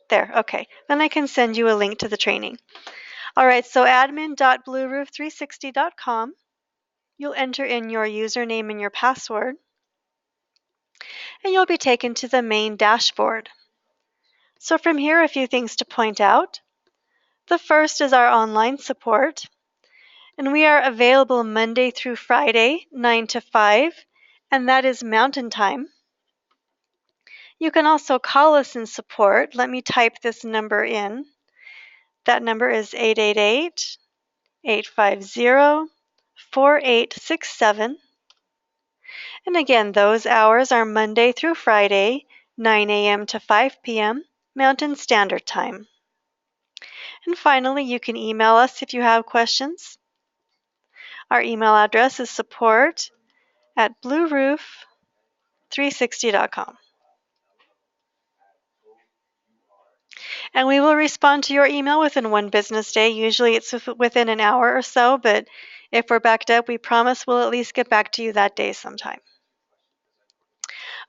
There, okay. Then I can send you a link to the training. All right, so admin.blueroof360.com. You'll enter in your username and your password, and you'll be taken to the main dashboard. So from here, a few things to point out. The first is our online support, and we are available Monday through Friday, 9 to 5, and that is Mountain Time. You can also call us in support. Let me type this number in. That number is 888-850-4867. And again, those hours are Monday through Friday, 9 a.m. to 5 p.m. Mountain Standard Time. And finally, you can email us if you have questions. Our email address is support@blueroof360.com. And we will respond to your email within 1 business day. Usually it's within an hour or so, but if we're backed up, we promise we'll at least get back to you that day sometime.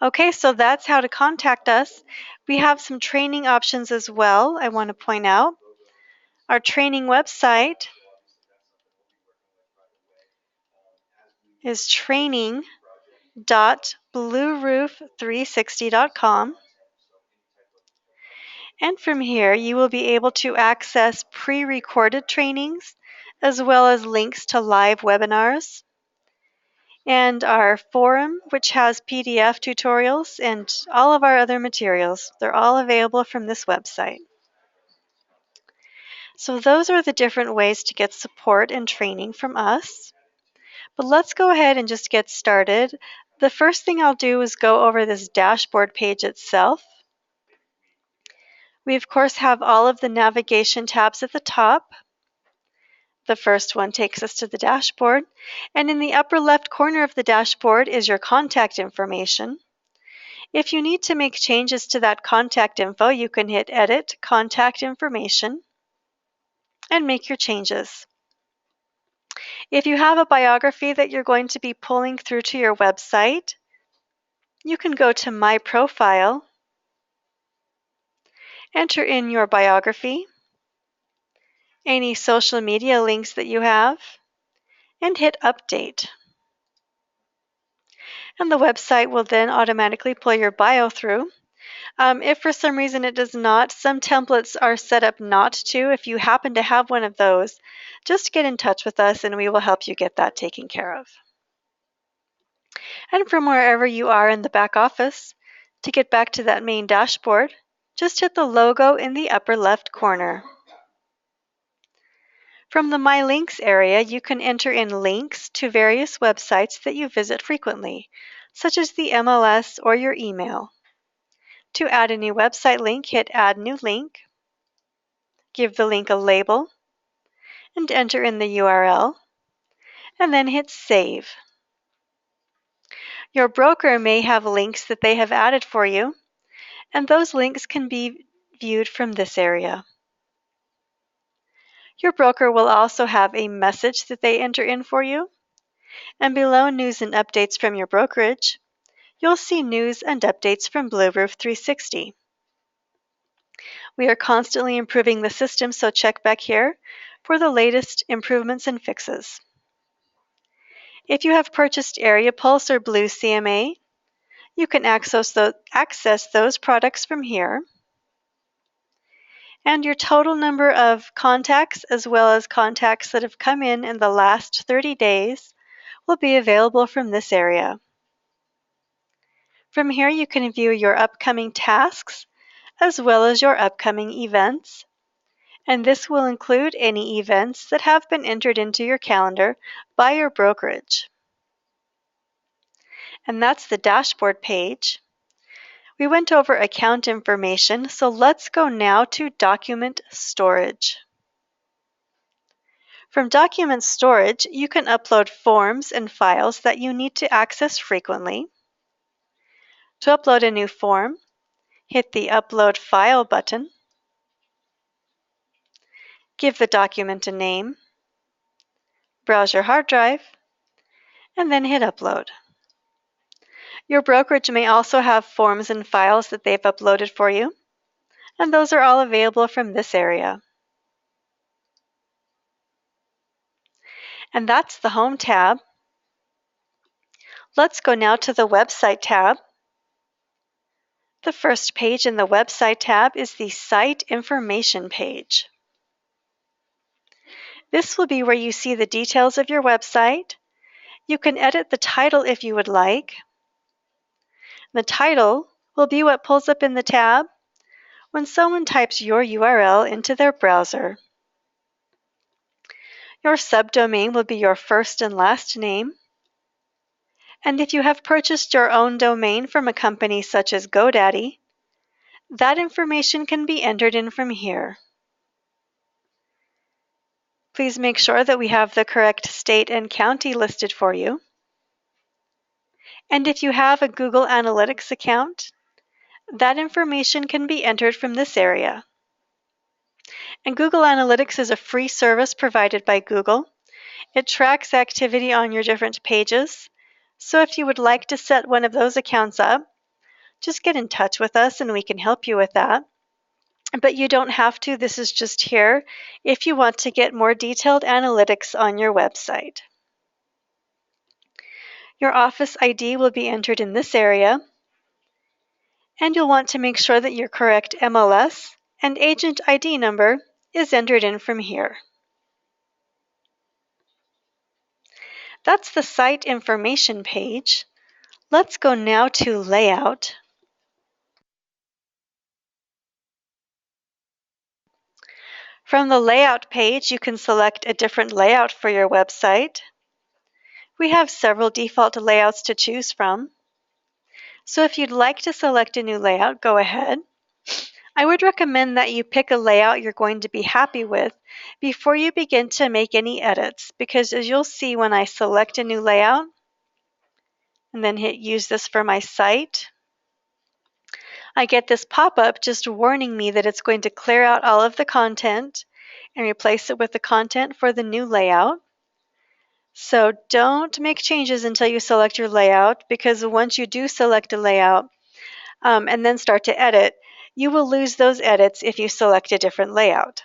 Okay, so that's how to contact us. We have some training options as well, I want to point out. Our training website is training.blueroof360.com. And from here, you will be able to access pre-recorded trainings as well as links to live webinars. And our forum, which has PDF tutorials and all of our other materials. They're all available from this website. So those are the different ways to get support and training from us. But let's go ahead and just get started. The first thing I'll do is go over this dashboard page itself. We, of course, have all of the navigation tabs at the top. The first one takes us to the dashboard, and in the upper left corner of the dashboard is your contact information. If you need to make changes to that contact info, you can hit Edit Contact Information and make your changes. If you have a biography that you're going to be pulling through to your website, you can go to My Profile, enter in your biography, any social media links that you have, and hit Update. And the website will then automatically pull your bio through. If for some reason it does not, some templates are set up not to. If you happen to have one of those, just get in touch with us and we will help you get that taken care of. And from wherever you are in the back office, to get back to that main dashboard, just hit the logo in the upper left corner. From the My Links area, you can enter in links to various websites that you visit frequently, such as the MLS or your email. To add a new website link, hit Add New Link, give the link a label, and enter in the URL, and then hit Save. Your broker may have links that they have added for you, and those links can be viewed from this area. Your broker will also have a message that they enter in for you, and below News and Updates from your brokerage, you'll see news and updates from Blueroof 360. We are constantly improving the system, so check back here for the latest improvements and fixes. If you have purchased Area Pulse or Blue CMA, you can access those products from here. And your total number of contacts, as well as contacts that have come in the last 30 days, will be available from this area. From here, you can view your upcoming tasks, as well as your upcoming events. And this will include any events that have been entered into your calendar by your brokerage. And that's the dashboard page. We went over account information, so let's go now to document storage. From document storage, you can upload forms and files that you need to access frequently. To upload a new form, hit the Upload File button, give the document a name, browse your hard drive, and then hit Upload. Your brokerage may also have forms and files that they've uploaded for you. And those are all available from this area. And that's the Home tab. Let's go now to the Website tab. The first page in the Website tab is the Site Information page. This will be where you see the details of your website. You can edit the title if you would like. The title will be what pulls up in the tab when someone types your URL into their browser. Your subdomain will be your first and last name. And if you have purchased your own domain from a company such as GoDaddy, that information can be entered in from here. Please make sure that we have the correct state and county listed for you. And if you have a Google Analytics account, that information can be entered from this area. And Google Analytics is a free service provided by Google. It tracks activity on your different pages. So if you would like to set one of those accounts up, just get in touch with us and we can help you with that. But you don't have to. This is just here if you want to get more detailed analytics on your website. Your office ID will be entered in this area, and you'll want to make sure that your correct MLS and agent ID number is entered in from here. That's the Site Information page. Let's go now to Layout. From the Layout page, you can select a different layout for your website. We have several default layouts to choose from. So if you'd like to select a new layout, go ahead. I would recommend that you pick a layout you're going to be happy with before you begin to make any edits, because as you'll see when I select a new layout and then hit Use this for my site, I get this pop-up just warning me that it's going to clear out all of the content and replace it with the content for the new layout. So don't make changes until you select your layout, because once you do select a layout and then start to edit, you will lose those edits if you select a different layout.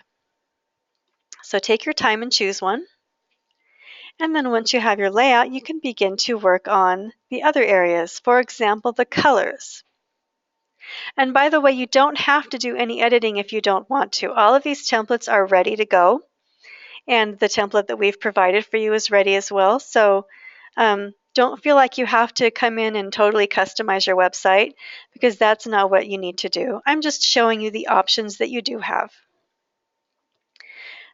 So take your time and choose one. And then once you have your layout, you can begin to work on the other areas, for example, the colors. And by the way, you don't have to do any editing if you don't want to. All of these templates are ready to go, and the template that we've provided for you is ready as well. So don't feel like you have to come in and totally customize your website, because that's not what you need to do. I'm just showing you the options that you do have.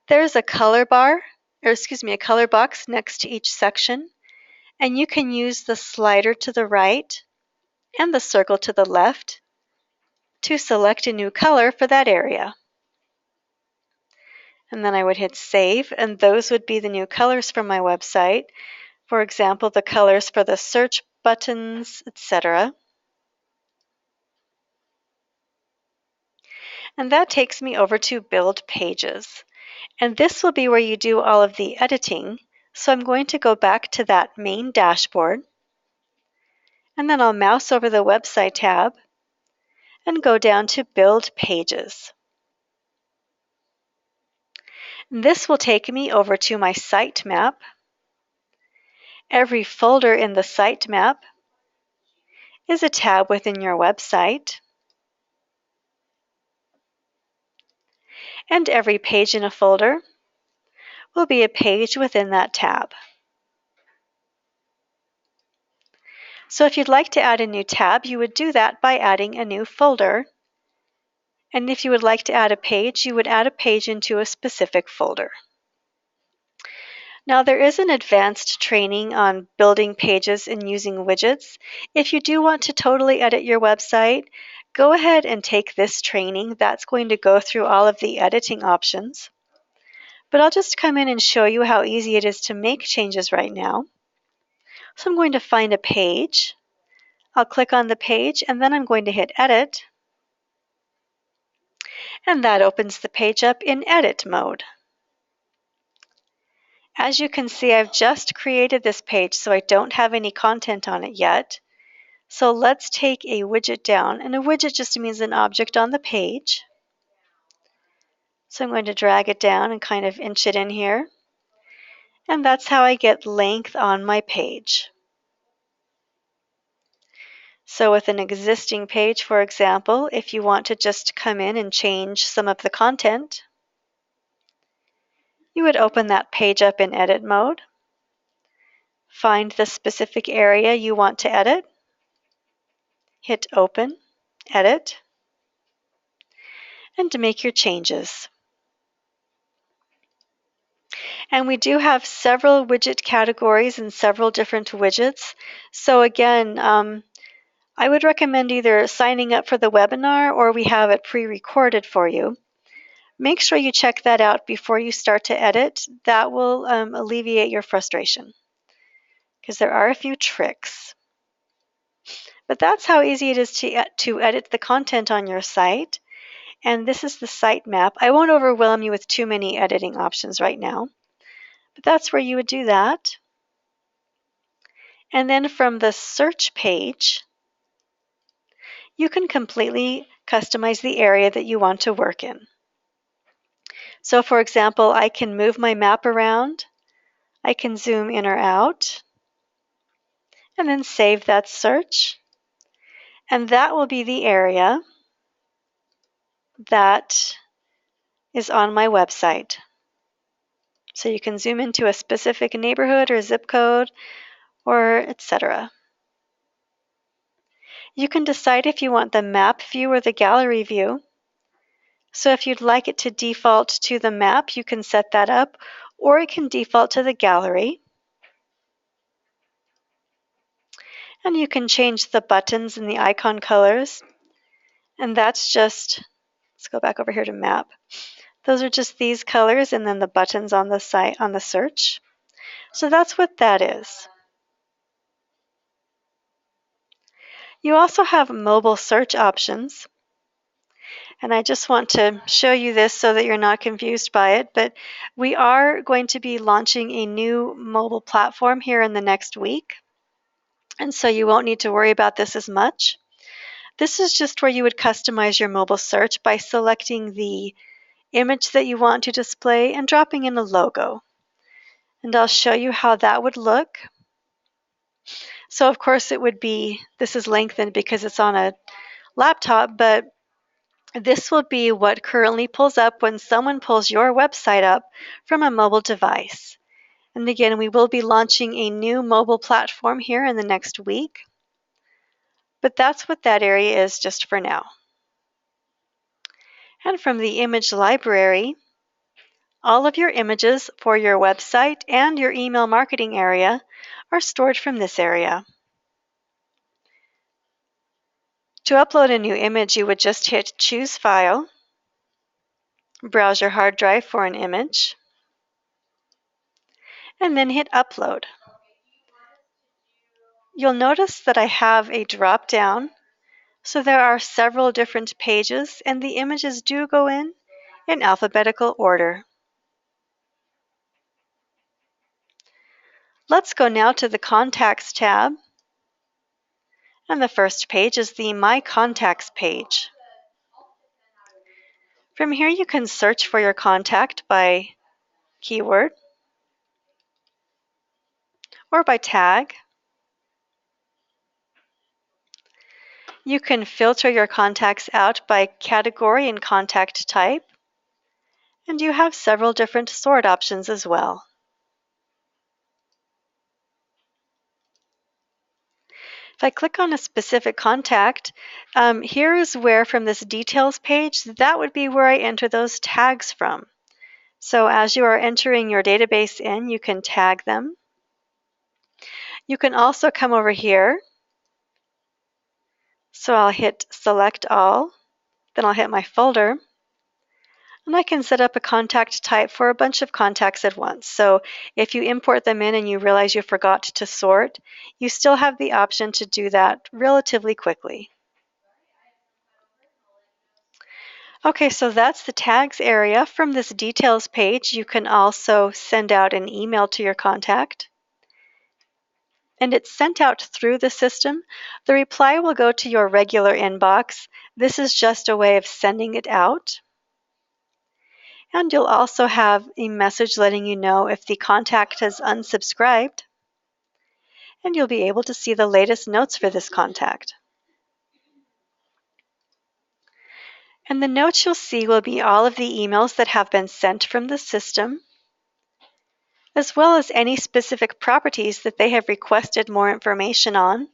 There's a color bar, or excuse me, a color box next to each section, and you can use the slider to the right and the circle to the left to select a new color for that area. And then I would hit Save, and those would be the new colors for my website. For example, the colors for the search buttons, etc. And that takes me over to Build Pages. And this will be where you do all of the editing. So I'm going to go back to that main dashboard, and then I'll mouse over the Website tab and go down to Build Pages. This will take me over to my site map. Every folder in the site map is a tab within your website, and every page in a folder will be a page within that tab. So if you'd like to add a new tab, you would do that by adding a new folder. And if you would like to add a page, you would add a page into a specific folder. Now, there is an advanced training on building pages and using widgets. If you do want to totally edit your website, go ahead and take this training. That's going to go through all of the editing options. But I'll just come in and show you how easy it is to make changes right now. So I'm going to find a page. I'll click on the page, and then I'm going to hit Edit. And that opens the page up in edit mode. As you can see, I've just created this page, so I don't have any content on it yet. So let's take a widget down, and a widget just means an object on the page. So I'm going to drag it down and kind of inch it in here. And that's how I get length on my page. So with an existing page, for example, if you want to just come in and change some of the content, you would open that page up in edit mode, find the specific area you want to edit, hit open, edit, and to make your changes. And we do have several widget categories and several different widgets. So again, I would recommend either signing up for the webinar or we have it pre-recorded for you. Make sure you check that out before you start to edit. That will alleviate your frustration because there are a few tricks. But that's how easy it is to edit the content on your site. And this is the site map. I won't overwhelm you with too many editing options right now, but that's where you would do that. And then from the search page, you can completely customize the area that you want to work in. So for example, I can move my map around, I can zoom in or out, and then save that search. And that will be the area that is on my website. So you can zoom into a specific neighborhood or zip code or etc. You can decide if you want the map view or the gallery view. So if you'd like it to default to the map, you can set that up, or it can default to the gallery. And you can change the buttons and the icon colors. And that's just, let's go back over here to map. Those are just these colors and then the buttons on the site on the search. So that's what that is. You also have mobile search options. And I just want to show you this so that you're not confused by it. But we are going to be launching a new mobile platform here in the next week. And so you won't need to worry about this as much. This is just where you would customize your mobile search by selecting the image that you want to display and dropping in a logo. And I'll show you how that would look. So of course it would be, this is lengthened because it's on a laptop, but this will be what currently pulls up when someone pulls your website up from a mobile device. And again, we will be launching a new mobile platform here in the next week. But that's what that area is just for now. And from the image library, all of your images for your website and your email marketing area are stored from this area. To upload a new image, you would just hit Choose File, browse your hard drive for an image, and then hit Upload. You'll notice that I have a drop-down, so there are several different pages, and the images do go in alphabetical order. Let's go now to the Contacts tab, and the first page is the My Contacts page. From here you can search for your contact by keyword or by tag. You can filter your contacts out by category and contact type, and you have several different sort options as well. If I click on a specific contact, here is where from this details page, that would be where I enter those tags from. So as you are entering your database in, you can tag them. You can also come over here. So I'll hit Select All, then I'll hit my folder, and I can set up a contact type for a bunch of contacts at once. So if you import them in and you realize you forgot to sort, you still have the option to do that relatively quickly. Okay, so that's the tags area. From this details page, you can also send out an email to your contact. And it's sent out through the system. The reply will go to your regular inbox. This is just a way of sending it out. And you'll also have a message letting you know if the contact has unsubscribed, and you'll be able to see the latest notes for this contact. And the notes you'll see will be all of the emails that have been sent from the system, as well as any specific properties that they have requested more information on.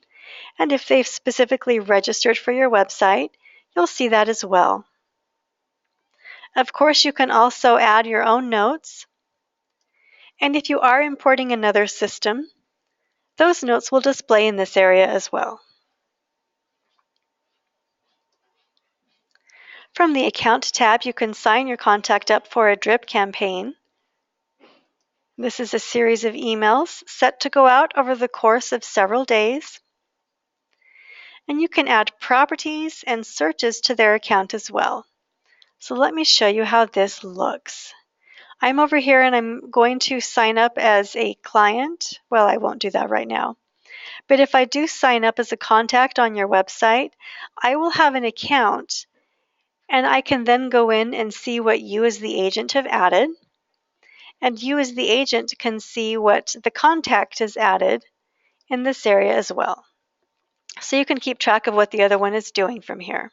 And if they've specifically registered for your website, you'll see that as well. Of course, you can also add your own notes. And if you are importing another system, those notes will display in this area as well. From the Account tab, you can sign your contact up for a drip campaign. This is a series of emails set to go out over the course of several days. And you can add properties and searches to their account as well. So let me show you how this looks. I'm over here and I'm going to sign up as a client. Well, I won't do that right now. But if I do sign up as a contact on your website, I will have an account, and I can then go in and see what you as the agent have added. And you as the agent can see what the contact has added in this area as well. So you can keep track of what the other one is doing from here.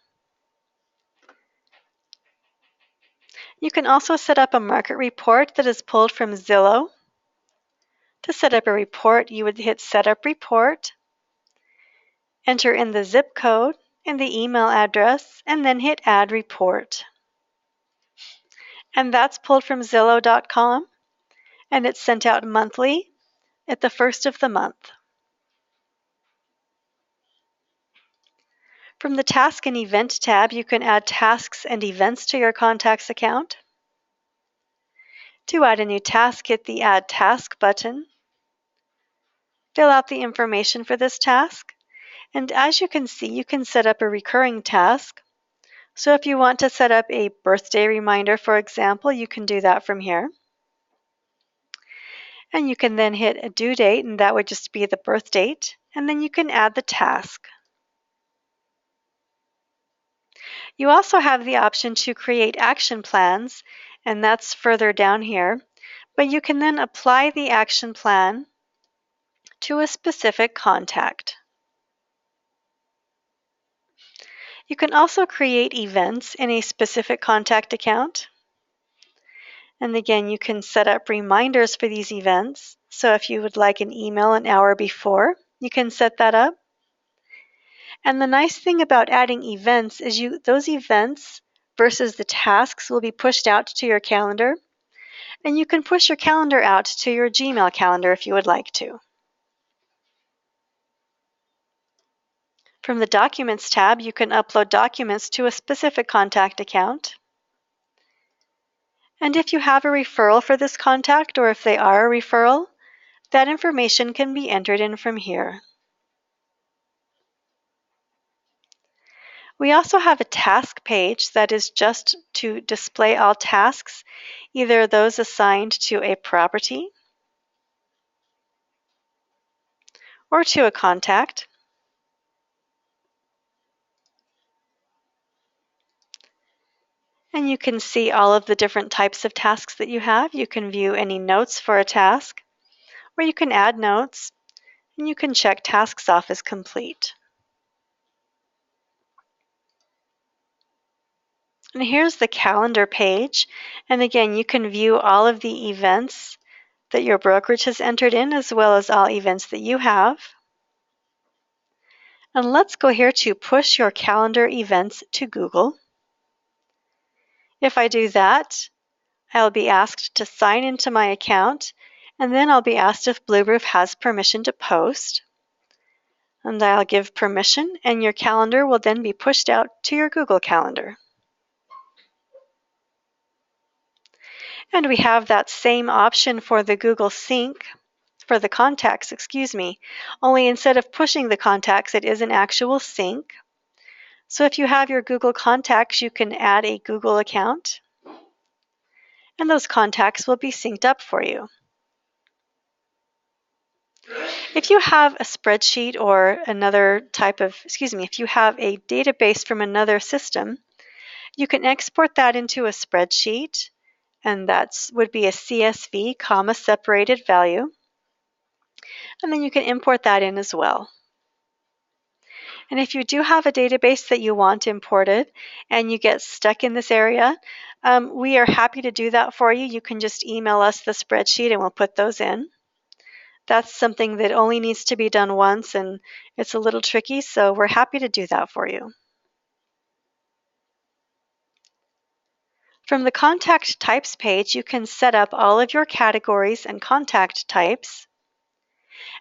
You can also set up a market report that is pulled from Zillow. To set up a report, you would hit Setup Report, enter in the zip code and the email address, and then hit Add Report. And that's pulled from Zillow.com, and it's sent out monthly at the first of the month. From the Task and Event tab, you can add tasks and events to your contacts account. To add a new task, hit the Add Task button. Fill out the information for this task, and as you can see, you can set up a recurring task. So if you want to set up a birthday reminder, for example, you can do that from here. And you can then hit a due date, and that would just be the birth date, and then you can add the task. You also have the option to create action plans, and that's further down here, but you can then apply the action plan to a specific contact. You can also create events in a specific contact account. And again, you can set up reminders for these events. So if you would like an email an hour before, you can set that up. And the nice thing about adding events is those events versus the tasks will be pushed out to your calendar. And you can push your calendar out to your Gmail calendar if you would like to. From the Documents tab, you can upload documents to a specific contact account. And if you have a referral for this contact, or if they are a referral, that information can be entered in from here. We also have a task page that is just to display all tasks, either those assigned to a property or to a contact. And you can see all of the different types of tasks that you have. You can view any notes for a task, or you can add notes, and you can check tasks off as complete. And here's the calendar page. And again, you can view all of the events that your brokerage has entered in, as well as all events that you have. And let's go here to push your calendar events to Google. If I do that, I'll be asked to sign into my account, and then I'll be asked if Blueroof has permission to post. And I'll give permission, and your calendar will then be pushed out to your Google Calendar. And we have that same option for the Google Sync, for the contacts, only instead of pushing the contacts, it is an actual sync. So if you have your Google Contacts, you can add a Google account, and those contacts will be synced up for you. If you have a spreadsheet or another type of, if you have a database from another system, you can export that into a spreadsheet and that would be a CSV, comma separated value. And then you can import that in as well. And if you do have a database that you want imported and you get stuck in this area, we are happy to do that for you. You can just email us the spreadsheet and we'll put those in. That's something that only needs to be done once, and it's a little tricky, so we're happy to do that for you. From the Contact Types page, you can set up all of your categories and contact types,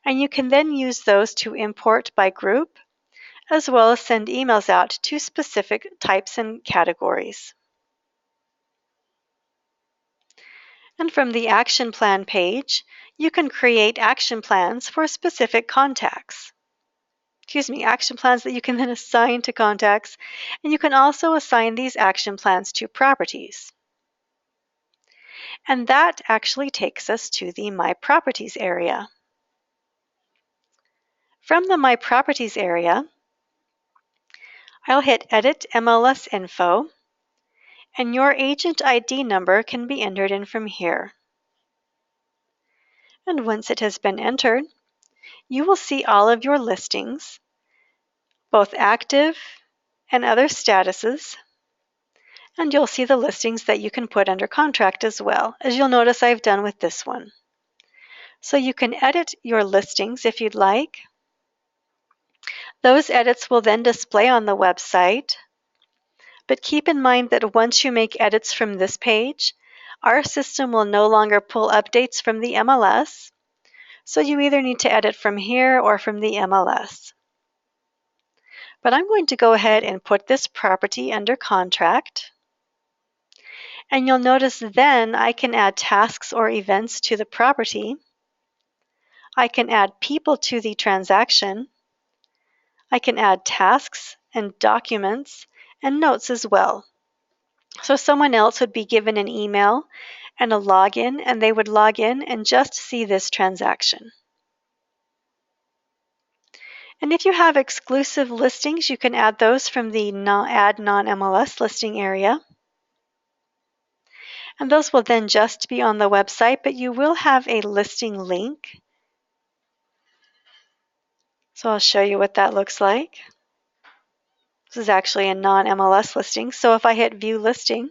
and you can then use those to import by group, as well as send emails out to specific types and categories. And from the Action Plan page, you can create action plans for specific contacts. Action plans that you can then assign to contacts, and you can also assign these action plans to properties. And that actually takes us to the My Properties area. From the My Properties area, I'll hit Edit MLS Info, and your agent ID number can be entered in from here. And once it has been entered, you will see all of your listings, both active and other statuses, and you'll see the listings that you can put under contract as well, as you'll notice I've done with this one. So you can edit your listings if you'd like. Those edits will then display on the website, but keep in mind that once you make edits from this page, our system will no longer pull updates from the MLS, so you either need to edit from here or from the MLS. But I'm going to go ahead and put this property under contract. And you'll notice then I can add tasks or events to the property. I can add people to the transaction. I can add tasks and documents and notes as well. So someone else would be given an email and a login, and they would log in and just see this transaction. And if you have exclusive listings, you can add those from the Add Non-MLS listing area. And those will then just be on the website, but you will have a listing link. So I'll show you what that looks like. This is actually a non-MLS listing. So if I hit View Listing,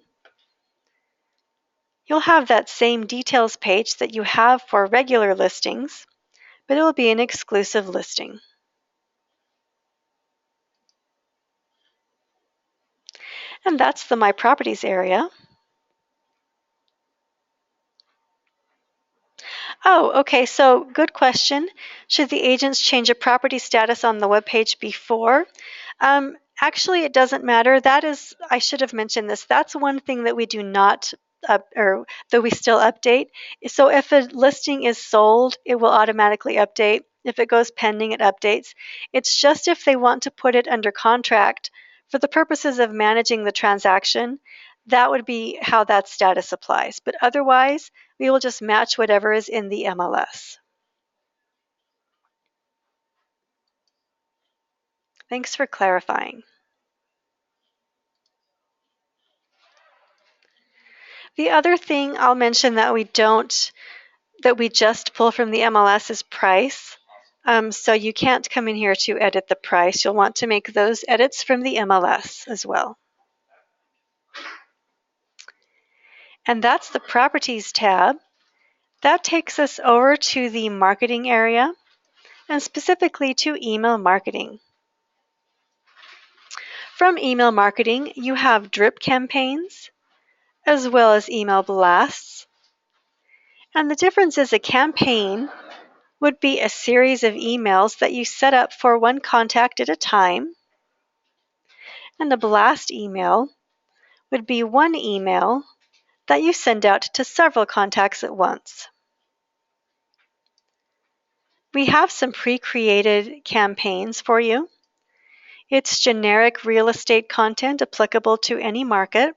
you'll have that same details page that you have for regular listings, but it will be an exclusive listing. And that's the My Properties area. Oh, okay, so good question. Should the agents change a property status on the web page before? Actually, it doesn't matter. I should have mentioned this. That's one thing that we do not, or that we still update. So if a listing is sold, it will automatically update. If it goes pending, it updates. It's just if they want to put it under contract for the purposes of managing the transaction, that would be how that status applies. But otherwise, we will just match whatever is in the MLS. Thanks for clarifying. The other thing I'll mention that we just pull from the MLS is price. So you can't come in here to edit the price. You'll want to make those edits from the MLS as well. And that's the Properties tab. That takes us over to the Marketing area, and specifically to email marketing. From email marketing, you have drip campaigns, as well as email blasts. And the difference is a campaign would be a series of emails that you set up for one contact at a time. And a blast email would be one email that you send out to several contacts at once. We have some pre-created campaigns for you. It's generic real estate content applicable to any market.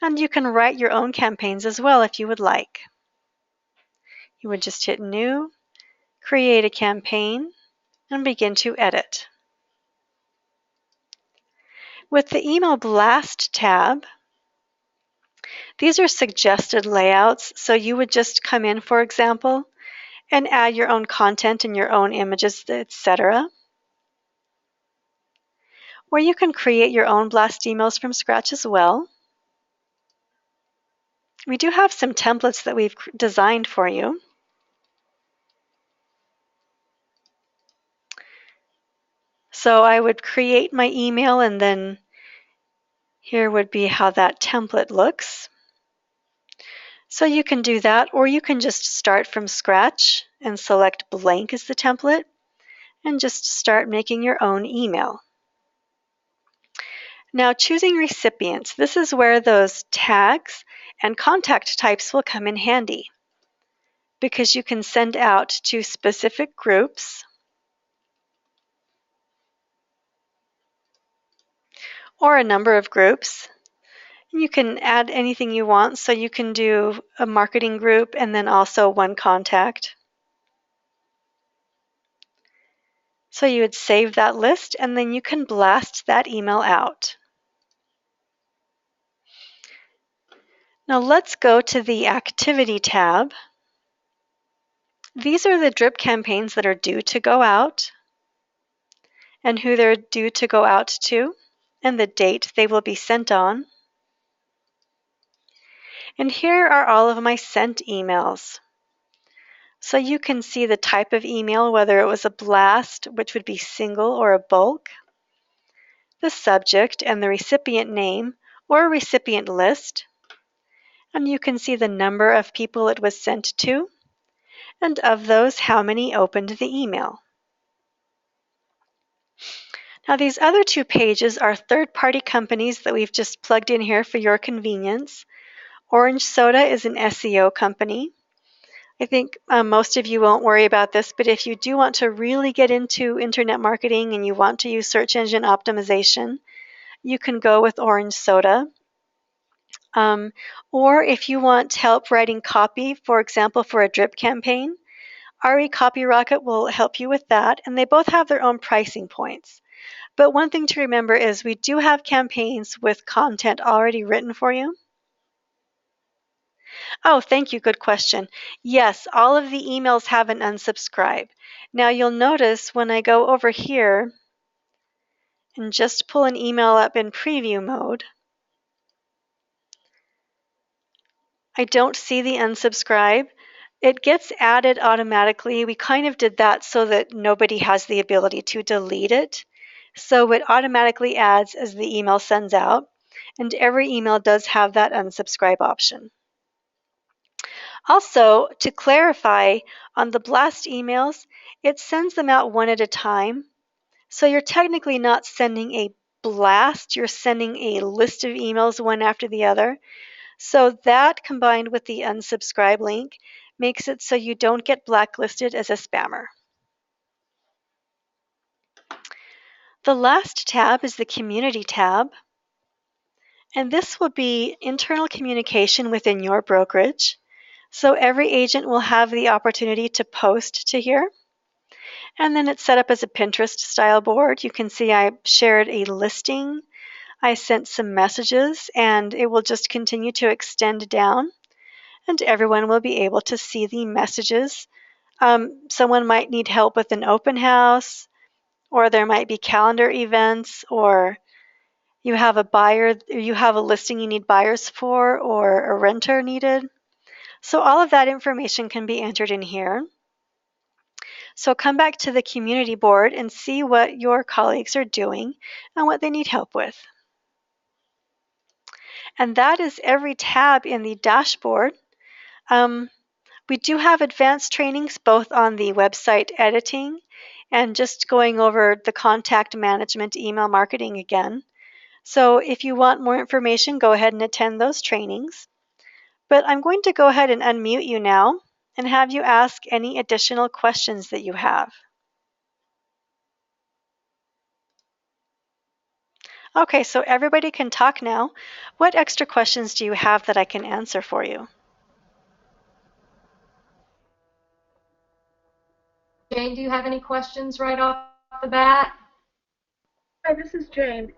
And you can write your own campaigns as well if you would like. You would just hit New, create a campaign, and begin to edit. With the Email Blast tab, These are suggested layouts, so you would just come in, for example, and add your own content and your own images, etc. Or you can create your own blast emails from scratch as well. We do have some templates that we've designed for you. So I would create my email, and then here would be how that template looks. So you can do that, or you can just start from scratch and select blank as the template and just start making your own email. Now, choosing recipients. This is where those tags and contact types will come in handy, because you can send out to specific groups or a number of groups. You can add anything you want, so you can do a marketing group and then also one contact. So you would save that list, and then you can blast that email out. Now let's go to the Activity tab. These are the drip campaigns that are due to go out and who they're due to go out to and the date they will be sent on. And here are all of my sent emails. So you can see the type of email, whether it was a blast, which would be single, or a bulk, the subject and the recipient name or recipient list, and you can see the number of people it was sent to, and of those, how many opened the email. Now these other two pages are third-party companies that we've just plugged in here for your convenience. Orange Soda is an SEO company. I think most of you won't worry about this, but if you do want to really get into internet marketing and you want to use search engine optimization, you can go with Orange Soda. Or if you want help writing copy, for example, for a drip campaign, RE CopyRocket will help you with that, and they both have their own pricing points. But one thing to remember is we do have campaigns with content already written for you. Oh, thank you. Good question. Yes, all of the emails have an unsubscribe. Now you'll notice when I go over here and just pull an email up in preview mode, I don't see the unsubscribe. It gets added automatically. We kind of did that so that nobody has the ability to delete it. So it automatically adds as the email sends out, and every email does have that unsubscribe option. Also, to clarify, on the blast emails, it sends them out one at a time. So you're technically not sending a blast, you're sending a list of emails one after the other. So that, combined with the unsubscribe link, makes it so you don't get blacklisted as a spammer. The last tab is the Community tab. And this will be internal communication within your brokerage. So every agent will have the opportunity to post to here. And then it's set up as a Pinterest style board. You can see I shared a listing. I sent some messages, and it will just continue to extend down, and everyone will be able to see the messages. Someone might need help with an open house, or there might be calendar events, or you have a buyer, you have a listing you need buyers for, or a renter needed. So all of that information can be entered in here. So come back to the community board and see what your colleagues are doing and what they need help with. And that is every tab in the dashboard. We do have advanced trainings both on the website editing and just going over the contact management email marketing again. So if you want more information, go ahead and attend those trainings. But I'm going to go ahead and unmute you now and have you ask any additional questions that you have. Okay, so everybody can talk now. What extra questions do you have that I can answer for you? Jane, do you have any questions right off the bat? Hi, this is Jane.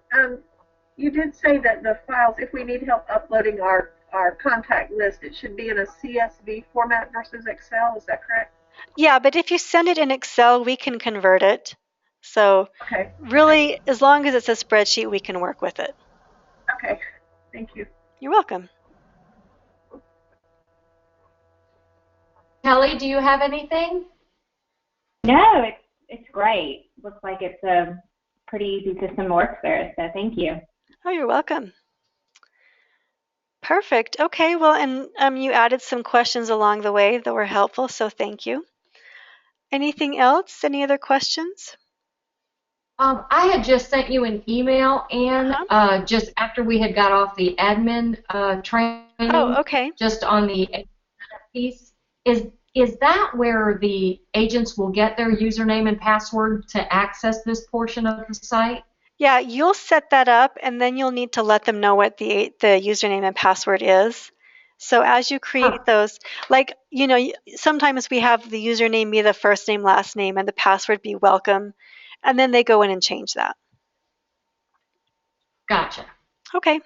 You did say that the files, if we need help uploading our our contact list, it should be in a CSV format versus Excel. Is that correct? Yeah, but if you send it in Excel, we can convert it. So Okay. Okay. really, as long as it's a spreadsheet, we can work with it. Okay. Thank you. You're welcome. Kelly, do you have anything? No, it's great. Looks like it's a pretty easy system to work through. So thank you. Oh, you're welcome. Perfect. Okay, well, and you added some questions along the way that were helpful, so thank you. Anything else? Any other questions? I had just sent you an email, and Uh-huh. just after we had got off the admin Oh, training, okay. just on the piece. Is that where the agents will get their username and password to access this portion of the site? Yeah, you'll set that up, and then you'll need to let them know what the username and password is. So as you create Oh, those, like, sometimes we have the username be the first name, last name, and the password be welcome, and then they go in and change that. gotcha. Okay.